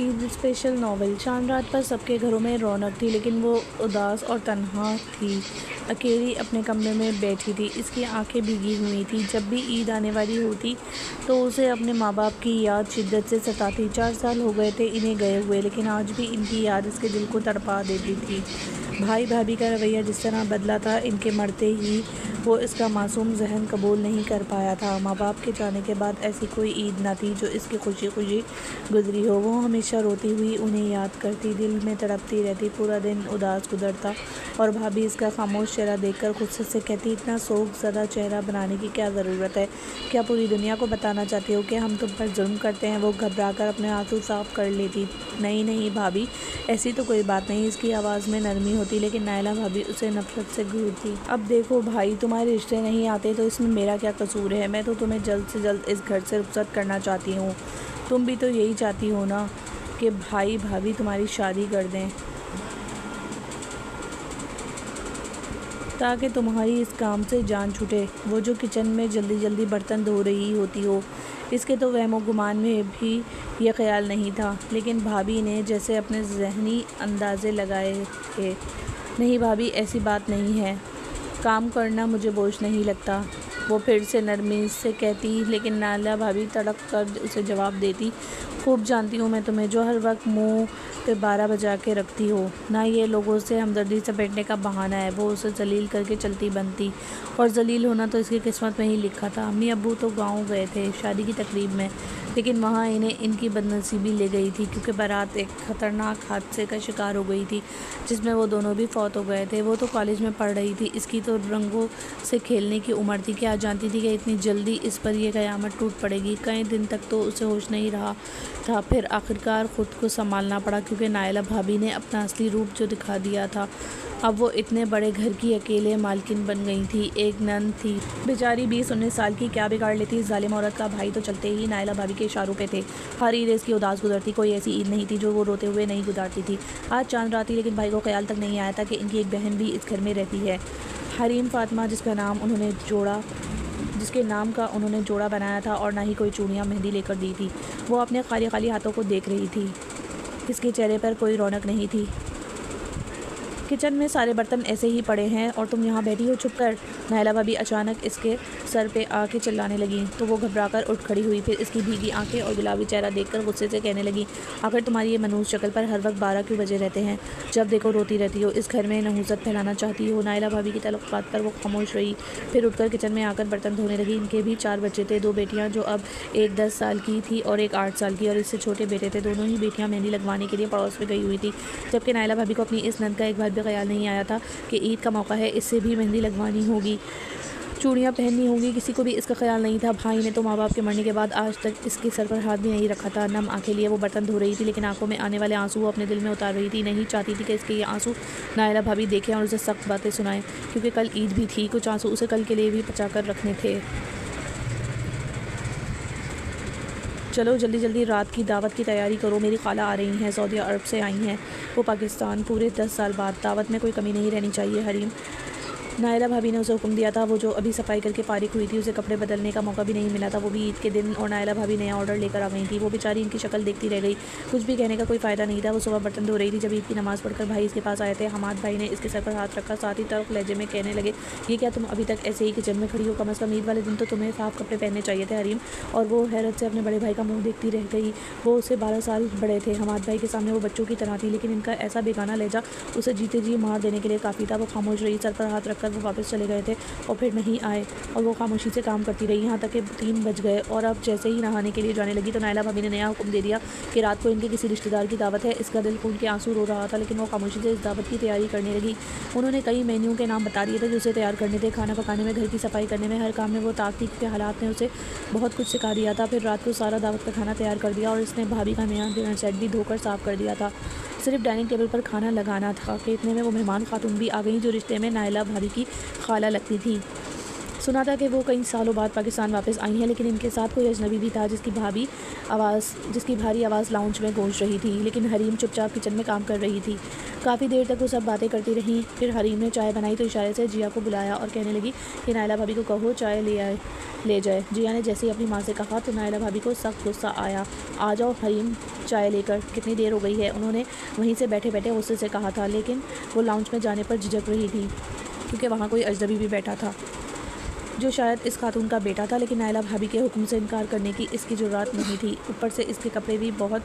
Eid special novel. चांद रात पर सबके घरों में रौनक थी, लेकिन वो उदास और तन्हा थी। अकेली अपने कमरे में बैठी थी। इसकी आंखें भीगी हुई थी। जब भी ईद आने वाली होती तो उसे अपने माँ बाप की याद शिद्दत से सताती। 4 साल हो गए थे इन्हें गए हुए, लेकिन आज भी इनकी याद इसके दिल को तड़पा देती थी। भाई भाभी का रवैया जिस तरह बदला था, इनके मरते ही वो इसका मासूम जहन कबूल नहीं कर पाया था। माँ बाप के जाने के बाद ऐसी कोई ईद न थी जो इसकी खुशी खुशी गुजरी हो। वो हमेशा रोती हुई उन्हें याद करती, दिल में तड़पती रहती। पूरा दिन उदास गुजरता और भाभी इसका खामोश चेहरा देखकर गुस्से से कहती, इतना शोक ज़दा चेहरा बनाने की क्या ज़रूरत है? क्या पूरी दुनिया को बताना चाहती हो कि हम तुम पर जुल्म करते हैं? वो घबरा कर अपने आंसू साफ कर लेती। नहीं नहीं भाभी, ऐसी तो कोई बात नहीं। इसकी आवाज़ में नरमी होती, लेकिन नायला भाभी उसे नफरत से घूरती। अब देखो भाई, तुम्हारे रिश्ते नहीं आते तो इसमें मेरा क्या कसूर है? मैं तो तुम्हें जल्द से जल्द इस घर से रुखसत करना चाहती हूँ। तुम भी तो यही चाहती हो ना कि भाई भाभी तुम्हारी शादी कर दें, ताकि तुम्हारी इस काम से जान छूटे। वो जो किचन में जल्दी जल्दी बर्तन धो रही होती हो, इसके तो वहमो गुमान में भी ये ख्याल नहीं था, लेकिन भाभी ने जैसे अपने जहनी अंदाज़े लगाए थे। नहीं भाभी, ऐसी बात नहीं है। काम करना मुझे बोझ नहीं लगता, वो फिर से नरमी से कहती। लेकिन नायला भाभी तड़प कर उसे जवाब देती, खूब जानती हूँ मैं तुम्हें, जो हर वक्त मुंह पे 12 बजा के रखती हो ना। ये लोगों से हमदर्दी से बैठने का बहाना है। वो उसे जलील करके चलती बनती, और जलील होना तो इसकी किस्मत में ही लिखा था। अम्मी अब्बू तो गाँव गए थे शादी की तकरीब में, लेकिन वहाँ इन्हें इनकी बदनसीबी ले गई थी, क्योंकि बारात एक ख़तरनाक हादसे का शिकार हो गई थी, जिसमें वो दोनों भी फौत हो गए थे। वो तो कॉलेज में पढ़ रही थी। इसकी तो रंगों से खेलने की उम्र थी। क्या जानती थी कि इतनी जल्दी इस पर यह क़यामत टूट पड़ेगी। कई दिन तक तो उसे होश नहीं रहा था। फिर आखिरकार ख़ुद को संभालना पड़ा, क्योंकि नायला भाभी ने अपना असली रूप जो दिखा दिया था। अब वो इतने बड़े घर की अकेले मालकिन बन गई थी। एक नंद थी बेचारी 20-19 साल की, क्या बिगाड़ लेती इस जालिम औरत का? भाई तो चलते ही नायला भाभी के इशारों पे थे। हर ईद इसकी उदास गुजरती। कोई ऐसी ईद नहीं थी जो वो रोते हुए नहीं गुजारती थी। आज चांद रात थी, लेकिन भाई को ख्याल तक नहीं आया था कि इनकी एक बहन भी इस घर में रहती है। हरीम फातिमा, जिसके नाम का उन्होंने जोड़ा बनाया था, और ना ही कोई चूड़ियाँ मेहंदी लेकर दी थी। वो अपने खाली खाली हाथों को देख रही थी। इसके चेहरे पर कोई रौनक नहीं थी। किचन में सारे बर्तन ऐसे ही पड़े हैं और तुम यहाँ बैठी हो चुप कर। नायला भाभी अचानक इसके सर पे आके चिल्लाने लगी, तो वो घबराकर उठ खड़ी हुई। फिर इसकी भीगी आंखें और गुलाबी चेहरा देखकर गुस्से से कहने लगी, आखिर तुम्हारी ये मनहूस शक्ल पर हर वक्त 12 क्यों बजे रहते हैं? जब देखो रोती रहती हो, इस घर में नहूसत फैलाना चाहती हो। नायला भाभी की तलब बात पर वो खामोश रही। फिर उठकर किचन में आकर बर्तन धोने लगी। इनके भी 4 बच्चे थे, 2 बेटियाँ जो अब एक 10 साल की थी और एक 8 साल की, और इससे छोटे बेटे थे। दोनों ही बेटियाँ मेहंदी लगवाने के लिए पड़ोस में गई हुई थी, जबकि नायला भाभी को अपनी इस नंद का एक बार भी ख्याल नहीं आया था कि ईद का मौका है, इससे भी मेहंदी लगवानी होगी, चूड़ियाँ पहननी होंगी। किसी को भी इसका ख्याल नहीं था। भाई ने तो माँ बाप के मरने के बाद आज तक इसके सर पर हाथ भी नहीं रखा था। नम आंखें लिए वो बर्तन धो रही थी, लेकिन आंखों में आने वाले आंसू वो अपने दिल में उतार रही थी। नहीं चाहती थी कि इसके ये आंसू नायला भाभी देखें और उसे सख्त बातें सुनाएं, क्योंकि कल ईद भी थी। कुछ आंसू उसे कल के लिए भी बचा कर रखने थे। चलो जल्दी जल्दी रात की दावत की तैयारी करो, मेरी खाला आ रही हैं, सऊदी अरब से आई हैं वो पाकिस्तान। पूरे 10 साल बाद दावत में कोई कमी नहीं रहनी चाहिए। हरीम, नायला भाभी ने उसे हुक्म दिया था। वो जो अभी सफाई करके फारिग हुई थी, उसे कपड़े बदलने का मौका भी नहीं मिला था, वो भी ईद के दिन। और नायला भाभी नया ऑर्डर लेकर आ गई थी। वो बेचारी इनकी शक्ल देखती रह गई। कुछ भी कहने का कोई फ़ायदा नहीं था। वो सुबह बर्तन धो रही थी जब ईद की नमाज़ पढ़कर भाई इसके पास आए थे। हमाद भाई ने इसके सर पर हाथ रखा, साथ ही तल्ख लहजे में कहने लगे, ये क्या तुम अभी तक ऐसे ही किचन में खड़ी हो? कम अज़ कम ईद वाले दिन तो तुम्हें साफ़ कपड़े पहनने चाहिए थे हरीम। और वो हैरत से अपने बड़े भाई का मुँह देखती रह गई। वो उससे 12 साल बड़े थे। हमाद भाई के सामने वो बच्चों की तरह थी, लेकिन इनका ऐसा बेगाना लहजा उसे जीते जी मार देने के लिए काफ़ी था। वो खामोश रही। सर पर हाथ रखकर वो वापस चले गए थे और फिर नहीं आए, और वो खामोशी से काम करती रही, यहाँ तक कि 3 बज गए। और अब जैसे ही नहाने के लिए जाने लगी तो नायला भाभी ने नया हुक्म दे दिया कि रात को इनके किसी रिश्तेदार की दावत है। इसका दिल खून के आंसू रो रहा था, लेकिन वो खामोशी से इस दावत की तैयारी करने लगी। उन्होंने कई मेन्यू के नाम बता दिए थे जो उसे तैयार करने थे। खाना पकाने में, घर की सफाई करने में, हर काम में वो ताकतीक के हालात ने उसे बहुत कुछ सिखा दिया था। फिर रात को सारा दावत का खाना तैयार कर दिया, और इसने भाभी का नया डिनर सेट भी धोकर साफ़ कर दिया था। सिर्फ डाइनिंग टेबल पर खाना लगाना था कि इतने में वो मेहमान खातून भी आ गई, जो रिश्ते में नायला भाभी की खाला लगती थी। सुना था कि वो कई सालों बाद पाकिस्तान वापस आई हैं, लेकिन इनके साथ कोई अजनबी भी था जिसकी भारी आवाज़ लाउंज में गूंज रही थी। लेकिन हरीम चुपचाप किचन में काम कर रही थी। काफ़ी देर तक वो सब बातें करती रहीं। फिर हरीम ने चाय बनाई तो इशारे से जिया को बुलाया और कहने लगी कि नायला भाभी को कहो चाय ले जाए। जिया ने जैसे ही अपनी माँ से कहा तो नायला भाभी को सख्त गुस्सा आया। आ जाओ हरीम चाय लेकर, कितनी देर हो गई है, उन्होंने वहीं से बैठे बैठे गुस्से से कहा था। लेकिन वो लाउंज में जाने पर झिझक रही थी क्योंकि वहाँ कोई अजनबी भी बैठा था जो शायद इस खातून का बेटा था। लेकिन नायला भाभी के हुक्म से इनकार करने की इसकी ज़रूरत नहीं थी। ऊपर से इसके कपड़े भी बहुत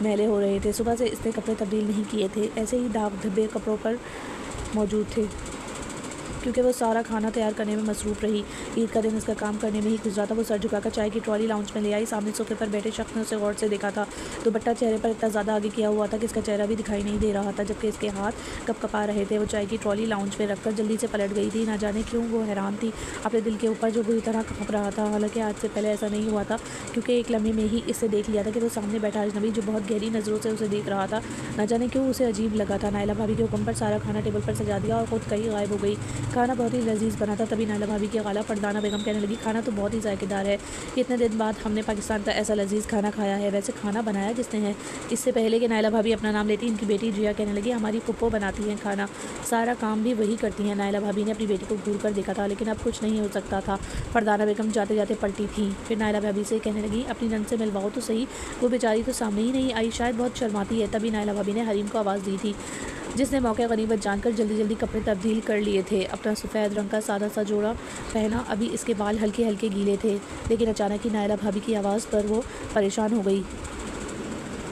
मैले हो रहे थे। सुबह से इसने कपड़े तब्दील नहीं किए थे, ऐसे ही दाग धब्बे कपड़ों पर मौजूद थे क्योंकि वो सारा खाना तैयार करने में मसरूफ़ रही। ईद का दिन उसका काम करने में ही गुजरा था। वो सर झुकाकर चाय की ट्रॉली लाउंज में ले आई। सामने सोफे पर बैठे शख्स ने उसे गौर से देखा था। दुपट्टा चेहरे पर इतना ज़्यादा आगे किया हुआ था कि इसका चेहरा भी दिखाई नहीं दे रहा था, जबकि इसके हाथ कपकपा रहे थे। वो चाय की ट्रॉली लाउंज में रखकर जल्दी से पलट गई थी। ना जाने क्यों वो हैरान थी अपने दिल के ऊपर जो बुरी तरह काँप रहा था। हालांकि आज से पहले ऐसा नहीं हुआ था क्योंकि एक लम्हे में ही इससे देख लिया था कि वो सामने बैठा अजनबी जो बहुत गहरी नज़रों से उसे देख रहा था। ना जाने क्यों उसे अजीब लगा था। नायला भाभी के हुक्म पर सारा खाना टेबल पर सजा दिया और खुद कहीं गायब हो गई। खाना बहुत ही लजीज बना था। तभी नायला भाभी की गाला फरदाना बेगम कहने लगी खाना तो बहुत ही जायकेदार है। इतने दिन बाद हमने पाकिस्तान का ऐसा लजीज खाना खाया है। वैसे खाना बनाया किसने है? इससे पहले कि नायला भाभी अपना नाम लेती इनकी बेटी जिया कहने लगी हमारी फुप्पो बनाती हैं खाना, सारा काम भी वही करती हैं। नायला भाभी ने अपनी बेटी को घूर कर देखा था लेकिन अब कुछ नहीं हो सकता था। फरदाना बेगम जाते जाते पलटी थी। फिर नायला भाभी से कहने लगी अपनी नन से मिलवाओ तो सही, वो बेचारी तो सामने ही नहीं आई, शायद बहुत शर्माती है। तभी नायला भाभी ने हरीम को आवाज़ दी थी जिसने मौके गनीमत जानकर जल्दी जल्दी कपड़े तब्दील कर लिए थे। अपना सफ़ेद रंग का सादा सा जोड़ा पहना, अभी इसके बाल हल्के हल्के गीले थे। लेकिन अचानक ही नायला भाभी की आवाज़ पर वो परेशान हो गई।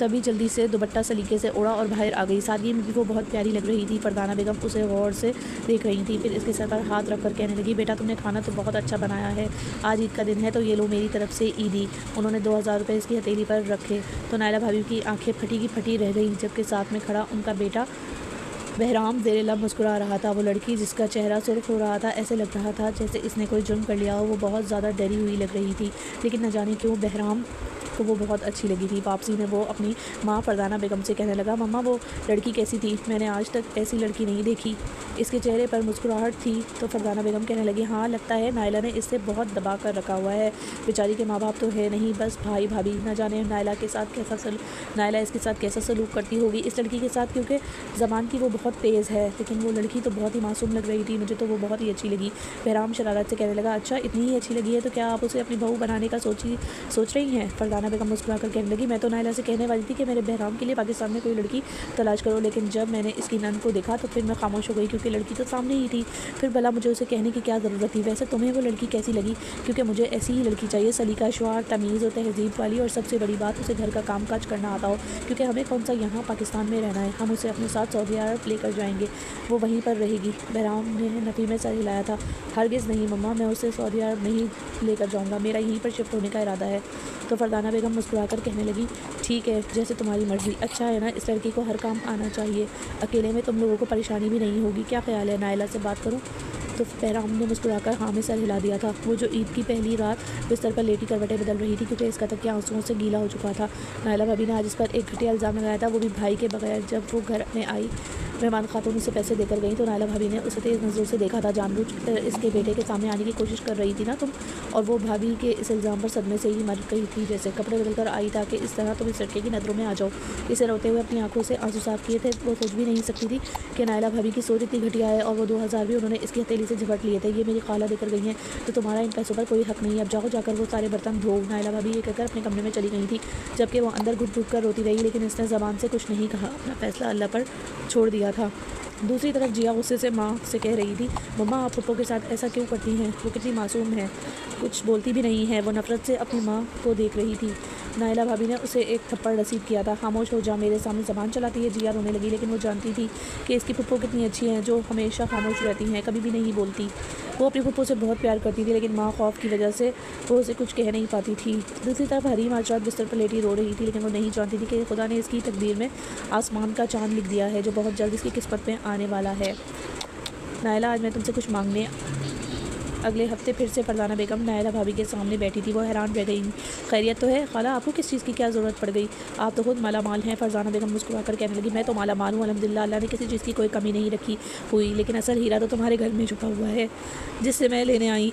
तभी जल्दी से दुपट्टा सलीके से ओढ़ा और बाहर आ गई। सादगी में भी वो बहुत प्यारी लग रही थी। फरदाना बेगम उसे गौर से देख रही थी। फिर इसके सर पर हाथ रख कर कहने लगी बेटा तुमने खाना तो बहुत अच्छा बनाया है, आज ईद का दिन है तो ये लो मेरी तरफ से ईदी। उन्होंने 2000 रुपये इसकी हथेली पर रखे तो नायला भाभी की आंखें फटी की फटी रह गई, जबकि साथ में खड़ा उनका बेटा बहराम ज़ेरे लब मुस्कुरा रहा था। वो लड़की जिसका चेहरा सुर्ख हो रहा था, ऐसे लग रहा था जैसे इसने कोई जुर्म कर लिया हो। वो बहुत ज़्यादा डरी हुई लग रही थी, लेकिन न जाने क्यों बहराम को वो बहुत अच्छी लगी थी। वापसी में वो अपनी माँ फरदाना बेगम से कहने लगा मम्मा वो लड़की कैसी थी, मैंने आज तक ऐसी लड़की नहीं देखी। इसके चेहरे पर मुस्कुराहट थी तो फरदाना बेगम कहने लगी हाँ लगता है नायला ने इससे बहुत दबा कर रखा हुआ है, बेचारी के माँ बाप तो है नहीं, बस भाई भाभी। न जाने नायला इसके साथ कैसा सलूक करती होगी इस लड़की के साथ, क्योंकि ज़बान की वो बहुत तेज़ है। लेकिन वो लड़की तो बहुत ही मासूम लग रही थी, मुझे तो वो बहुत ही अच्छी लगी। बहराम शरारत से कहने लगा अच्छा इतनी ही अच्छी लगी है तो क्या आप उसे अपनी बहू बनाने का सोच रही हैं? फरदाना बेगम मुस्कुरा कर कहने लगी मैं तो नायला से कहने वाली थी कि मेरे बहराम के लिए पाकिस्तान में कोई लड़की तलाश करो, लेकिन जब मैंने इसकी नन को देखा तो फिर मैं खामोश हो गई क्योंकि लड़की तो सामने ही थी। फिर भला मुझे उसे कहने की क्या ज़रूरत थी? वैसे तुम्हें वो लड़की कैसी लगी? क्योंकि मुझे ऐसी ही लड़की चाहिए, सलीका शुआर, तमीज़ और तहज़ीब वाली, और सबसे बड़ी बात उसे घर का काम काज करना आता हो, क्योंकि हमें कौन सा यहाँ पाकिस्तान में रहना है, हम उसे अपने साथ सऊदी अरब लेकर जाएंगे, वो वहीं पर रहेगी। बहराम ने नफ़ी में सर हिलाया था। हरगिज़ नहीं मम्मा, मैं उसे सऊदी अरब नहीं लेकर जाऊँगा, मेरा यहीं पर शिफ्ट होने का इरादा है। तो फरदाना बेगम मुस्कुरा कर कहने लगी ठीक है जैसे तुम्हारी मर्ज़ी। अच्छा है ना, इस लड़की को हर काम आना चाहिए, अकेले में तुम लोगों को परेशानी भी नहीं होगी। क्या ख्याल है नायला से बात करूं? तो बहराम ने मुस्कुराकर हाँ में सर हिला दिया था। वो जो ईद की पहली रात बिस्तर पर लेटी करवटें बदल रही थी क्योंकि इसका तकिया आंसुओं से गीला हो चुका था। नायला भाभी ने आज इस पर एक घटिया इल्ज़ाम लगाया था, वो भी भाई के बगैर। जब वो घर में आई मेहमान खातून उसे पैसे देकर गई तो नायला भाभी ने उसे तेज़ नज़रों से देखा था। जानबूझ इसके बेटे के सामने आने की कोशिश कर रही थी ना तुम, और वो भाभी के इस इल्ज़ाम पर सदमे से ही मर गई थी जैसे। कपड़े बदल कर आई ताकि इस तरह तुम इस लड़के की नज़रों में आ जाओ। इसे रोते हुए अपनी आंखों से आंसू साफ किए थे। वो सोच भी नहीं सकती थी कि नायला भाभी की सोच इतनी घटिया है, और वो 2000 भी उन्होंने इसकी हथेली से झपट लिए थे। ये मेरी खाला देकर गई हैं तो तुम्हारा इन पैसों पर कोई हक नहीं है, अब जाओ जाकर वो सारे बर्तन धो। नायला भाभी ये कहकर अपने कमरे में चली गई थी, जबकि वो अंदर घुट घुट कर रोती रही, लेकिन इसने ज़बान से कुछ नहीं कहा, अपना फैसला अल्लाह पर छोड़ दिया था। दूसरी तरफ जिया गुस्से से माँ से कह रही थी मम्मा आप पप्पो के साथ ऐसा क्यों करती हैं, वो कितनी मासूम है, कुछ बोलती भी नहीं है। वो नफ़रत से अपनी माँ को देख रही थी। नायला भाभी ने उसे एक थप्पड़ रसीद किया था। खामोश हो जा, मेरे सामने ज़बान चलाती है। जिया रोने लगी, लेकिन वो जानती थी कि इसकी पप्पो कितनी अच्छी हैं, जो हमेशा खामोश रहती हैं, कभी भी नहीं बोलती। वो अपनी पप्पो से बहुत प्यार करती थी, लेकिन माँ खौफ की वजह से वो उसे कुछ कह नहीं पाती थी। दूसरी तरफ हरीम आज रात बिस्तर पर लेटी रो रही थी, लेकिन वो नहीं जानती थी कि खुदा ने इसकी तकदीर में आसमान का चाँद लिख दिया है, जो बहुत जल्द इसकी किस्मत में आने वाला है। नायला आज मैं तुमसे कुछ मांगने। अगले हफ्ते फिर से फरदाना बेगम नायला भाभी के सामने बैठी थी। वो हैरान रह गई। खैरियत तो है खाला, आपको किस चीज़ की क्या ज़रूरत पड़ गई? आप तो खुद माला माल हैं। फरदाना बेगम मुस्कुरा कर कहने लगी मैं तो माला माल हूँ अल्हम्दुलिल्लाह, अल्लाह ने किसी चीज़ की कोई कमी नहीं रखी हुई, लेकिन असल हीरा तो तुम्हारे घर में छुपा हुआ है जिससे मैं लेने आई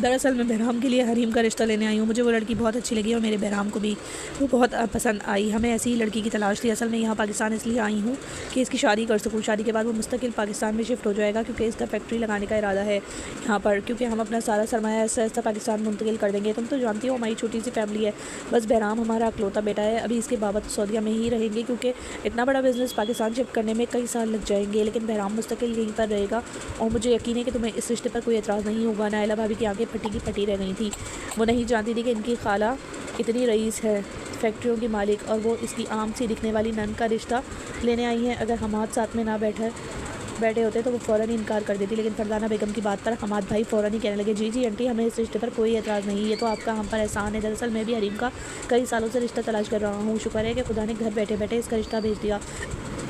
दरअसल मैं बहराम के लिए हरीम का रिश्ता लेने आई हूँ। मुझे वो लड़की बहुत अच्छी लगी और मेरे बहराम को भी वो बहुत पसंद आई। हमें ऐसी ही लड़की की तलाश थी। असल में यहाँ पाकिस्तान इसलिए आई हूँ कि इसकी शादी कर सकूँ। शादी के बाद वो मुस्तकिल पाकिस्तान में शिफ्ट हो जाएगा, क्योंकि इसका फैक्ट्री लगाने का इरादा है यहाँ पर, क्योंकि हम अपना सारा सरमाया ऐसा ऐसा पाकिस्तान मुंतकिल कर देंगे। तुम तो जानती हो हमारी छोटी सी फैमिली है, बस बहराम हमारा अकलौता बेटा है। अभी इसके बाबत सऊदीया में ही रहेंगे, क्योंकि इतना बड़ा बिज़नेस पाकिस्तान शिफ्ट करने में कई साल लग जाएंगे, लेकिन बहराम मुस्तकिल यहीं पर रहेगा। और मुझे यकीन है कि तुम्हें इस रिश्ते पर कोई एतराज़ नहीं होगा। नायला भाभी की आंखें फटी की फटी रह गई थी। वो नहीं जानती थी कि इनकी खाला इतनी रईस है, फैक्ट्रियों की मालिक, और वो इसकी आम सी दिखने वाली नन का रिश्ता लेने आई है। अगर हमाद साथ में ना बैठे होते तो वो फ़ौरन ही इनकार कर देती, लेकिन फरजाना बेगम की बात पर हमाद भाई फ़ौरन ही कहने लगे, जी जी आंटी, हमें इस रिश्ते पर कोई एतराज़ नहीं, ये तो आपका हम पर एहसान है। दरअसल मैं भी हरीम का कई सालों से रिश्ता तलाश कर रहा हूँ। शुक्र है कि खुदा ने घर बैठे बैठे इसका रिश्ता भेज दिया,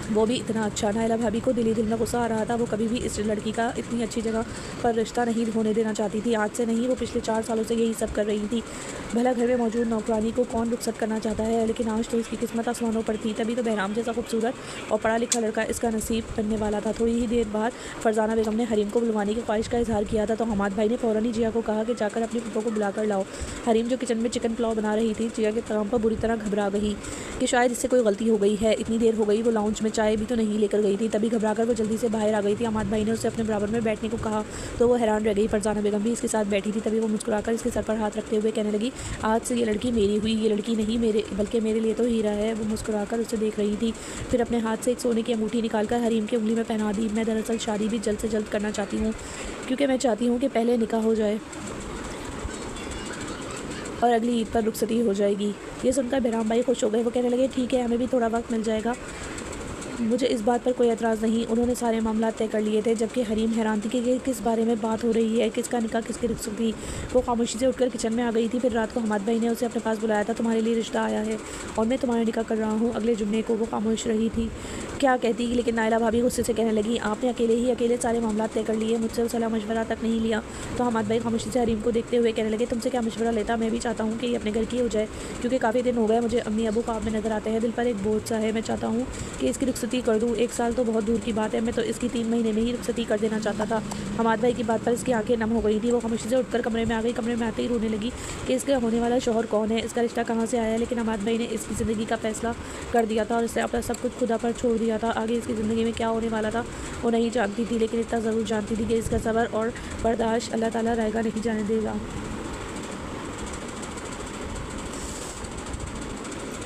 वो भी इतना अच्छा। नायला भाभी को दिल में गुस्सा आ रहा था। वो कभी भी इस लड़की का इतनी अच्छी जगह पर रिश्ता नहीं होने देना चाहती थी। आज से नहीं, वो पिछले 4 सालों से यही सब कर रही थी। भला घर में मौजूद नौकरानी को कौन रुखसत करना चाहता है, लेकिन आज तो इसकी किस्मत आसमानों पर थी। तभी तो बहराम जैसा खूबसूरत और पढ़ा लिखा लड़का इसका नसीब बनने वाला था। थोड़ी ही देर बाद फरजाना बेगम ने हरीम को बुलवाने की ख्वाहिश का इजहार किया था, तो हमाद भाई ने फ़ौरन ही जिया को कहा कि जाकर अपनी फूफो को बुलाकर लाओ। हरीम जो किचन में चिकन पुलाव बना रही थी, जिया के काम पर बुरी तरह घबरा गई कि शायद इससे कोई गलती हो गई है। इतनी देर हो गई, वो लाउंज में चाय भी तो नहीं लेकर गई थी। तभी घबराकर वो जल्दी से बाहर आ गई थी। हमाद भाई ने उसे अपने बराबर में बैठने को कहा तो वो हैरान रह गई। फरजाना बेगम भी इसके साथ बैठी थी। तभी वो मुस्कुराकर इसके सर पर हाथ रखते हुए कहने लगी, आज से ये लड़की मेरी हुई। ये लड़की नहीं मेरे, बल्कि मेरे लिए तो हीरा है। वो मुस्कुराकर उसे देख रही थी। फिर अपने हाथ से एक सोने की अंगूठी निकालकर हरीम की उंगली में पहना दी। मैं दरअसल शादी भी जल्द से जल्द करना चाहती हूँ, क्योंकि मैं चाहती हूँ कि पहले निकाह हो जाए और अगली ईद पर रुखसती हो जाएगी। ये सुनकर बहराम भाई खुश हो गए। वो कहने लगे, ठीक है, हमें भी थोड़ा वक्त मिल जाएगा, मुझे इस बात पर कोई एतराज़ नहीं। उन्होंने सारे मामला तय कर लिए थे, जबकि हरीम हैरान थी कि किस बारे में बात हो रही है, किसका निकाह किसकी रुखसती। वो खामोशी से उठकर किचन में आ गई थी। फिर रात को हमाद भाई ने उसे अपने पास बुलाया था। तुम्हारे लिए रिश्ता आया है और मैं तुम्हारा निकाह कर रहा हूँ अगले जुम्मे को। वो खामोश रही थी, क्या कहती, लेकिन नायला भाभी गुस्से से कहने लगी, आपने अकेले सारे मामला तय कर लिए, मुझसे सलाह मशवरा तक नहीं लिया। तो हमाद भाई खामोशी से हरीम को देखते हुए कहने लगे, तुमसे क्या मशवरा लेता, मैं भी चाहता हूँ कि ये अपने घर की हो जाए, क्योंकि काफ़ी दिन हो गए मुझे अम्मी अबू ख्वाब में नज़र आते हैं। दिल पर एक बोझ सा है। मैं चाहता हूँ कि इसकी रुखसती कर दूँ। 1 साल तो बहुत दूर की बात है, मैं तो इसकी 3 महीने में ही रुखसती कर देना चाहता था। हमाद भाई की बात पर इसकी आंखें नम हो गई थी। वो खामोशी से उठकर कमरे में आ गई। कमरे में आते ही रोने लगी कि इसका होने वाला शौहर कौन है, इसका रिश्ता कहाँ से आया। लेकिन हमाद भाई ने इसकी ज़िंदगी का फैसला कर दिया था और इससे अपना सब कुछ खुदा पर छोड़ दिया था। आगे इसकी ज़िंदगी में क्या होने वाला था वो नहीं जानती थी, लेकिन इतना ज़रूर जानती थी कि इसका सब्र और बर्दाश्त अल्लाह ताला रहेगा, नहीं जाने देगा।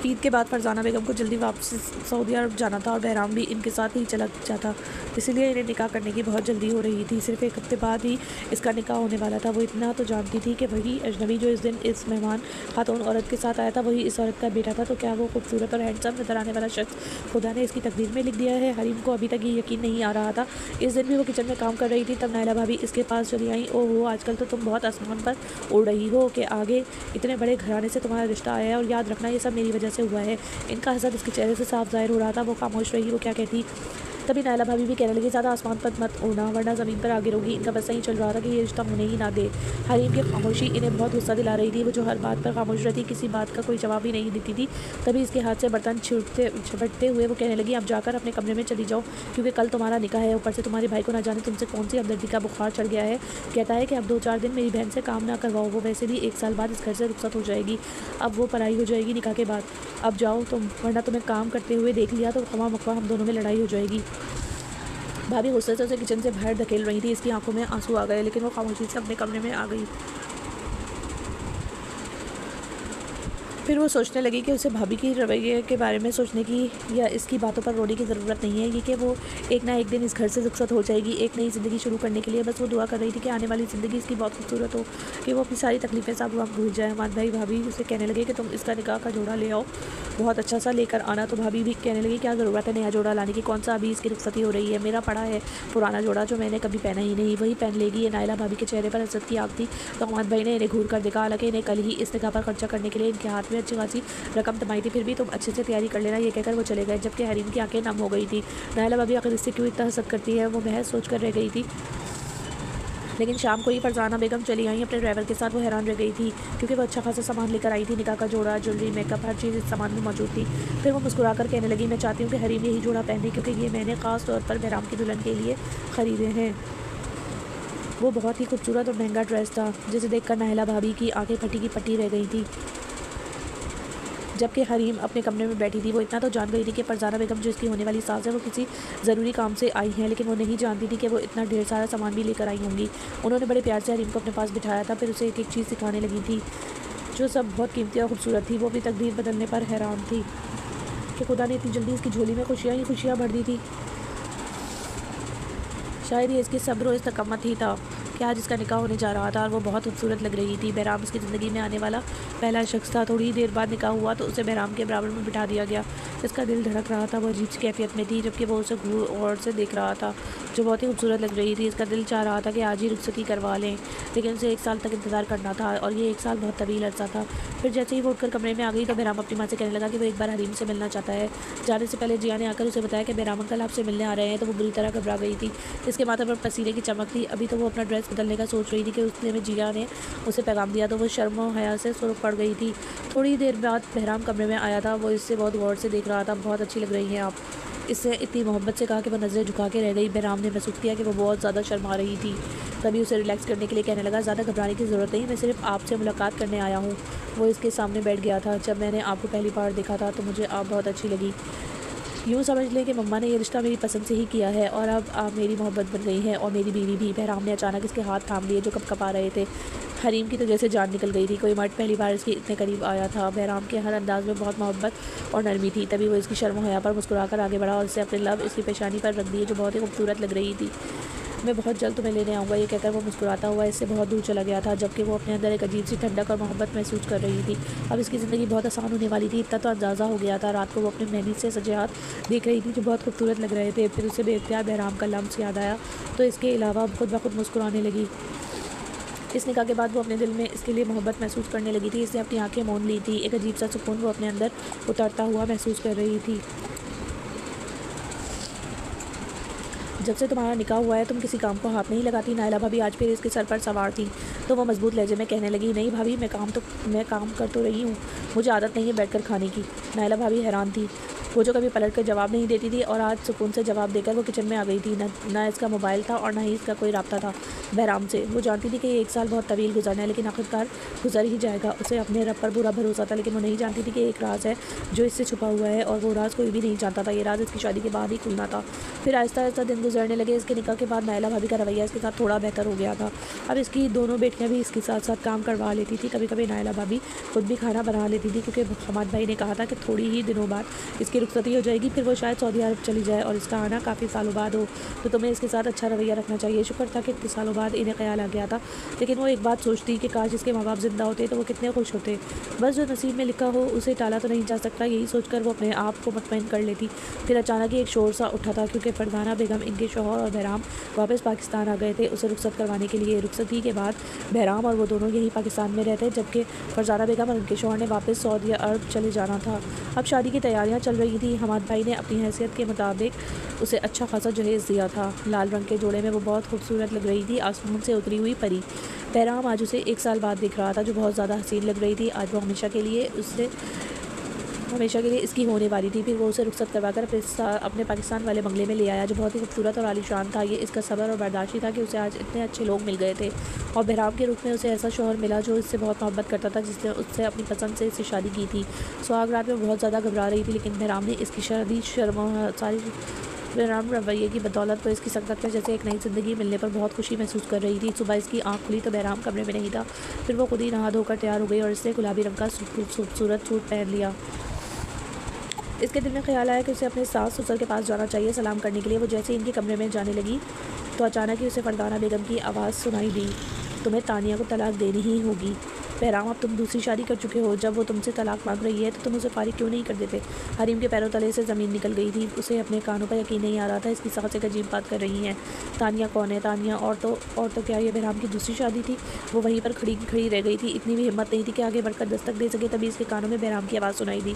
ईद के बाद फरजाना बेगम को जल्दी वापस सऊदी अरब जाना था और बहराम भी इनके साथ ही चला जाता, इसलिए इन्हें निकाह करने की बहुत जल्दी हो रही थी। सिर्फ 1 हफ्ते बाद ही इसका निकाह होने वाला था। वो इतना तो जानती थी कि वही अजनबी जो इस दिन इस मेहमान खातून औरत के साथ आया था वही इस औरत का बेटा था। तो क्या वो खूबसूरत और हैंडसम नजर आने वाला शख्स खुदा ने इसकी तकदीर में लिख दिया है। हरीम को अभी तक ये यकीन नहीं आ रहा था। इस दिन भी वो किचन में काम कर रही थी, तब नायला भाभी इसके पास चली आई। ओहो, आजकल तो तुम बहुत आसमान पर उड़ रही हो कि आगे इतने बड़े घराने से तुम्हारा रिश्ता आया है, और याद रखना ये सब मेरी वजह से हुआ है। इनका हसद इसके चेहरे से साफ जाहिर हो रहा था। वो खामोश रही, वो क्या कहती। तभी नायला भाभी भी कहने लगी, ज़्यादा आसमान पर मत उड़ना वरना ज़मीन पर आगे रहोगी। इनका बस यही चल रहा था कि ये रिश्ता होने ही ना दे। हरीम की खामोशी इन्हें बहुत गुस्सा दिला रही थी। वो जो हर बात पर खामोश रहती, किसी बात का कोई जवाब ही नहीं देती थी। तभी इसके हाथ से बर्तन झपटते हुए वो कहने लगी, अब जाकर अपने कमरे में चली जाओ, क्योंकि कल तुम्हारा निकाह है। ऊपर से तुम्हारे भाई को ना जाने तुमसे कौन सी हमदर्दी का बुखार चढ़ गया है। कहता है कि अब 2-4 दिन मेरी बहन से काम ना करवाओ। वो वैसे भी 1 साल बाद इस घर से रुखसत हो जाएगी, अब वो पढ़ाई हो जाएगी निकाह के बाद। अब जाओ तुम, वरना तुम्हें काम करते हुए देख लिया तो खमा मखवा हम दोनों में लड़ाई हो जाएगी। भाभी गुस्से से उसे किचन से बाहर धकेल रही थी। इसकी आंखों में आंसू आ गए, लेकिन वो खामोशी से अपने कमरे में आ गई। फिर वो सोचने लगी कि उसे भाभी की रवैये के बारे में सोचने की या इसकी बातों पर रोने की ज़रूरत नहीं है, ये कि वो एक ना एक दिन इस घर से रुखसत हो जाएगी, एक नई ज़िंदगी शुरू करने के लिए। बस वो दुआ कर रही थी कि आने वाली ज़िंदगी इसकी बहुत खूबसूरत हो, कि वो अपनी सारी तकलीफ़ें सब वक्त भूल जाए। हमारे भाई भाभी उसे कहने लगे कि तुम इसका निकाह का जोड़ा ले आओ, बहुत अच्छा सा लेकर आना। तो भाभी भी कहने लगी, क्या ज़रूरत है नया जोड़ा लाने की, कौन सा अभी इसकी रुखसती हो रही है, मेरा पड़ा है पुराना जोड़ा जो मैंने कभी पहना ही नहीं, वही पहन लेगी। ये नायला भाभी के चेहरे पर हसरत की आग थी। तो हमारे भाई ने इन्हें घूर कर देखा, हालांकि इन्हें कल ही इस निकाह पर खर्चा करने के लिए इनके हाथ में अच्छी खासी रकम तमाई थी। फिर भी तुम अच्छे से तैयारी कर लेना, ये कहकर वो चले गए, जबकि हरीम की आंखें नम हो गई थी। नायला भाभी आखिर इससे क्यों इतना हसद करती है, वो महज सोच कर रह गई थी। लेकिन शाम को ही फरजाना बेगम चली आई अपने ड्राइवर के साथ। वो हैरान रह गई थी, क्योंकि वो अच्छा खासा सामान लेकर आई थी, निकाह का जोड़ा, ज्वेलरी, मेकअप, हर चीज़ इस सामान में मौजूद थी। फिर वो मुस्कुराकर कहने लगी, मैं चाहती हूँ कि हरीम यही जोड़ा पहने, क्योंकि ये मैंने ख़ास तौर पर बहराम की दुल्हन के लिए ख़रीदे हैं। वो बहुत ही खूबसूरत और महंगा ड्रेस था, जिसे देखकर नाहिला भाभी की आंखें फटी की पट्टी रह गई थी। जबकि हरीम अपने कमरे में बैठी थी, वो इतना तो जान गई थी कि फरजाना बेगम जो इसकी होने वाली सास है वो किसी ज़रूरी काम से आई हैं, लेकिन वो नहीं जानती थी कि वो इतना ढेर सारा सामान भी लेकर आई होंगी। उन्होंने बड़े प्यार से हरीम को अपने पास बिठाया था, फिर उसे एक एक चीज़ सिखाने लगी थी जो सब बहुत कीमती और खूबसूरत थी। वो अपनी तकदीर बदलने पर हैरान थी कि खुदा ने इतनी जल्दी इसकी झोली में खुशियाँ ही खुशियाँ भर दी थी। शायद ये इसकी सब्र और इस्तकामत ही था कि आज इसका निकाह होने जा रहा था और वो बहुत खूबसूरत लग रही थी। बहराम उसकी ज़िंदगी में आने वाला पहला शख्स था। थोड़ी देर बाद निकाह हुआ तो उसे बहराम के बराबर में बिठा दिया गया। इसका दिल धड़क रहा था, वो अजीब सी कैफियत में थी, जबकि वो उसे गौर से देख रहा था जो बहुत ही खूबसूरत लग रही थी। इसका दिल चाह रहा था कि आज ही रुखसती करवा लें, लेकिन उसे 1 साल तक इंतज़ार करना था और ये 1 साल बहुत तवील अर्सा था। फिर जैसे ही वो उठकर कमरे में आ गई तो बहराम अपनी माँ से कहने लगा कि वो एक बार हरीम से मिलना चाहता है। जाने से पहले जिया ने आकर उसे बताया कि बहराम अंकल आपसे मिलने आ रहे हैं, तो वो बुरी तरह घबरा गई थी। इसके माथे पर पसीने की चमक थी। अभी तो वो अपना ड्रेस बदलने का सोच रही थी कि उसने में जिया ने उसे पैगाम दिया, तो वो शर्म और हया से सुर्ख पड़ गई थी। थोड़ी देर बाद बहराम कमरे में आया था। वो इससे बहुत गौर से देख रहा था। बहुत अच्छी लग रही हैं आप, इससे इतनी मोहब्बत से कहा कि वो नज़रें झुका के रह गई। बहराम ने महसूस किया कि वो बहुत ज़्यादा शर्मा रही थी। तभी उसे रिलैक्स करने के लिए कहने लगा, ज़्यादा घबराने की ज़रूरत नहीं, मैं सिर्फ आपसे मुलाकात करने आया हूँ। वो इसके सामने बैठ गया था। जब मैंने आपको पहली बार देखा था तो मुझे आप बहुत अच्छी लगी। यूँ समझ लें कि मम्मा ने ये रिश्ता मेरी पसंद से ही किया है और अब आप मेरी मोहब्बत बन गई हैं और मेरी बीवी भी। बहराम ने अचानक इसके हाथ थाम लिए जो कँपा रहे थे। हरीम की तो जैसे जान निकल गई थी। कोई मर्द पहली बार इसके इतने करीब आया था। बहराम के हर अंदाज में बहुत मोहब्बत और नरमी थी। तभी वो इसकी शर्म हया पर मुस्कुराकर आगे बढ़ा और इससे अपने लब इसकी पेशानी पर रख दिए, जो बहुत ही खूबसूरत लग रही थी। मैं बहुत जल्द तुम्हें लेने आऊँगा, ये कहकर वो मुस्कुराता हुआ इससे बहुत दूर चला गया था, जबकि वो अपने अंदर एक अजीब सी ठंडक और मोहब्बत महसूस कर रही थी। अब इसकी ज़िंदगी बहुत आसान होने वाली थी, इतना तो अंदाज़ा हो गया था। रात को वो अपने मेहंदी से सजे हाथ देख रही थी जो बहुत खूबसूरत लग रहे थे। फिर उसे बेख्तियार बहराम का लम्स याद आया तो इसके अलावा खुद ब खुद मुस्कुराने लगी। इस निकाह के बाद वो अपने दिल में इसके लिए मोहब्बत महसूस करने लगी थी। इसने अपनी आंखें मौन ली थी। एक अजीब सा सुकून वो अपने अंदर उतरता हुआ महसूस कर रही थी। जब से तुम्हारा निकाह हुआ है तुम किसी काम को हाथ नहीं लगाती। नायला भाभी आज फिर इसके सर पर सवार थी तो वो मजबूत लहजे में कहने लगी, नहीं भाभी, मैं काम कर तो रही हूँ, मुझे आदत नहीं है बैठकर खाने की। नायला भाभी हैरान थी। वो जो कभी पलट कर जवाब नहीं देती थी और आज सुकून से जवाब देकर वो किचन में आ गई थी। ना इसका मोबाइल था और ना ही इसका कोई रब्ता था बहराम से। वो जानती थी कि ये 1 साल बहुत तवील गुजरना है, लेकिन आखिरकार गुजर ही जाएगा। उसे अपने रब पर पूरा भरोसा था, लेकिन वो नहीं जानती थी कि एक राज है जो इससे छुपा हुआ है और वो राज कोई भी नहीं जानता था। ये राज इसकी शादी के बाद ही खुलना था। फिर आहिस्ता आहिस्ता दिन गुजरने लगे। इसके निकाह के बाद नायला भाभी का रवैया इसके साथ थोड़ा बेहतर हो गया था। अब इसकी दोनों बेटियाँ भी इसके साथ साथ काम करवा लेती थी। कभी कभी नायला भाभी खुद भी खाना बना लेती थी, क्योंकि हमाद भाई ने कहा था कि थोड़ी ही दिनों बाद इसकी रुखसती हो जाएगी, फिर वो शायद सऊदी अरब चली जाए और इसका आना काफ़ी सालों बाद हो, तो तुम्हें इसके साथ अच्छा रवैया रखना चाहिए। शुक्र था कि इतने सालों बाद इन्हें ख्याल आ गया था, लेकिन वो एक बात सोचती कि काश इसके माँ बाप ज़िंदा होते तो वो कितने खुश होते। बस जो नसीब में लिखा हो उसे टाला तो नहीं जा सकता, यही सोचकर वो अपने आप को मुतमईन कर लेती। फिर अचानक ही एक शोर सा उठा था, क्योंकि फरजाना बेगम, इनके शौहर और बहराम वापस पाकिस्तान आ गए थे उसे रुखसत करवाने के लिए। रुखसती के बाद बहराम और वो दोनों यहीं पाकिस्तान में रहते, जबकि फरजाना बेगम और उनके शौहर ने वापस सऊदी अरब चले जाना था। अब शादी की तैयारियां चल रही थी। हमाद भाई ने अपनी हैसियत के मुताबिक उसे अच्छा खासा जहेज़ दिया था। लाल रंग के जोड़े में वो बहुत खूबसूरत लग रही थी, आसमान से उतरी हुई परी। बहराम आज उसे 1 साल बाद दिख रहा था, जो बहुत ज़्यादा हसीन लग रही थी। आज वो हमेशा के लिए इसकी होने वाली थी। फिर वो उसे रुखसत करवाकर अपने पाकिस्तान वाले बंगले में ले आया, जो बहुत ही खूबसूरत और आलीशान था। ये इसका सब्र और बर्दाश्त ही था कि उसे आज इतने अच्छे लोग मिल गए थे, और बहराम के रूप में उसे ऐसा शौहर मिला जो इससे बहुत मोहब्बत करता था, जिसने उससे अपनी पसंद से इससे शादी की थी। सुहाग रात में बहुत ज़्यादा घबरा रही थी, लेकिन बहराम ने इसकी शादी बहराम रवैये की बदौलत तो इसकी संगत में जैसे एक नई ज़िंदगी मिलने पर बहुत खुशी महसूस कर रही थी। सुबह इसकी आँख खुली तो बहराम कमरे में नहीं था। फिर वो खुद ही नहा धोकर तैयार हो गई और इसने गुलाबी रंग का खूबसूरत सूट पहन लिया। इसके दिल में ख्याल आया कि उसे अपने सास ससुर के पास जाना चाहिए सलाम करने के लिए। वो जैसे इनके कमरे में जाने लगी तो अचानक ही उसे फरजाना बेगम की आवाज़ सुनाई दी, तुम्हें तानिया को तलाक देनी ही होगी। बहराम, अब तुम दूसरी शादी कर चुके हो, जब वो तुमसे तलाक मांग रही है तो तुम उसे फारिग क्यों नहीं कर देते। हरीम के पैरों तले से ज़मीन निकल गई थी। उसे अपने कानों पर यकीन नहीं आ रहा था। इसकी सास एक अजीब बात कर रही हैं। तानिया कौन है? तानिया और तो क्या ये बहराम की दूसरी शादी थी? वो वहीं पर खड़ी रह गई थी। इतनी भी हिम्मत नहीं थी कि आगे बढ़कर दस्तक दे सके। तभी इसके कानों में बहराम की आवाज़ सुनाई दी,